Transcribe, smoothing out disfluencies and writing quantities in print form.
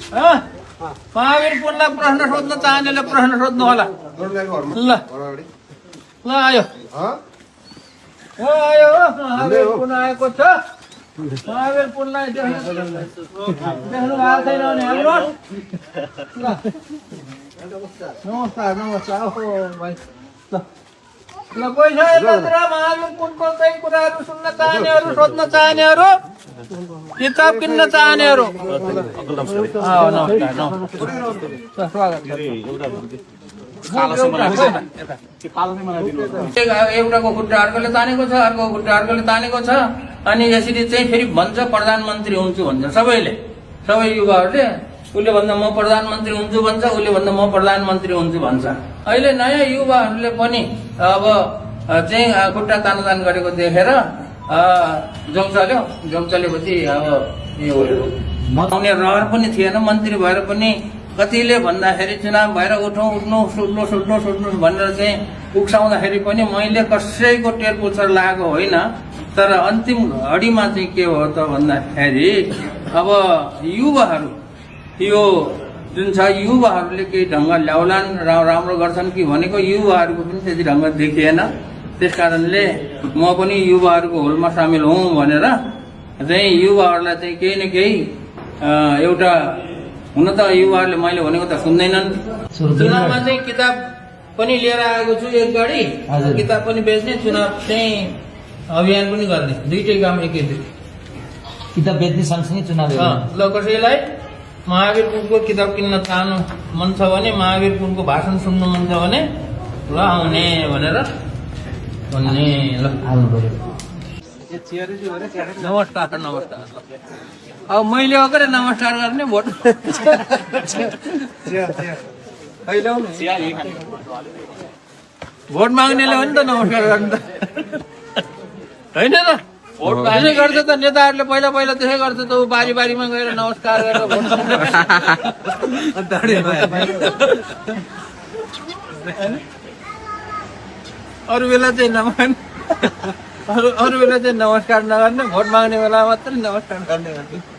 महावीर पुनलाई प्रश्न सोध्न चाहनेले प्रश्न सोध्नु होला ल ल आयो आयो महावीर पुन आएको छ महावीर पुनलाई देख्नु भएको छैन भने हाम्रो नमस्कार नमस्कार ओहो भाइ ल कोही छ यतातिर महावीर पुनको केही कुराहरू सुन्न चाहनेहरू सोध्न चाहनेहरू किताब किन्न चाहनेहरू नमस्कार स्वागत एउटाको खुट्टा अर्कोले तानेको छ अर्को खुट्टा अर्कोले तानेको छ अनि यसरी चाहिँ फेरि भन्छ प्रधानमन्त्री हुन्छु भन्छ सबैले सबै युवाहरूले उसले भन्दा म प्रधानमन्त्री हुन्छु भन्छ उसले भन्दा म प्रधानमन्त्री हुन्छु भन्छ अहिले नयाँ युवाहरूले पनि अब चाहिँ खुट्टा तान गरेको देखेर जोङ चलेपछि अब यो आउने रहर पनि थिएन मन्त्री भएर पनि कतिले भन्दाखेरि चुनाव भएर उठ्नु सुट्नु भनेर चाहिँ उक्साउँदाखेरि पनि मैले कसैको टेरपुछर लागेको होइन तर अन्तिम घडीमा चाहिँ के हो त भन्दाखेरि अब युवाहरू यो जुन छ युवाहरूले केही ढङ्ग ल्याउलान् राम्रो गर्छन् कि भनेको युवाहरूको पनि त्यति ढङ्ग देखिएन त्यसकारणले म पनि युवाहरूको होलमा सामेल हुँ भनेर चाहिँ युवाहरूलाई चाहिँ केही न केही एउटा हुन त युवाहरूले मैले भनेको त सुन्दैनन् चुनावमा चाहिँ किताब पनि लिएर आएको छु एक गाडी किताब पनि बेच्ने चुनाव चाहिँ अभियान पनि गर्ने दुईटै काम एकैचोटि किताब बेच्ने सँगसँगै चुनाव ल कसैलाई महावीर पुनको किताब किन्न चाहनु मन छ भने महावीर पुनको भाषण सुन्नु मन छ भने ल आउने भनेर भन्ने ल आउनु पर्यो नमस्कार नमस्कार अब मैले अगर नमस्कार गर्ने भोट भोट माग्नेले हो नि त नमस्कार गर्ने त होइन त त्यसै गर्छ त नेताहरूले पहिला पहिला त्यसै गर्छ त ऊ बारीमा गएर नमस्कार गरेर भोट अरू बेला चाहिँ अरू बेला चाहिँ नमस्कार नगर्ने भोट माग्ने बेला मात्रै नमस्कार गर्ने गर्छ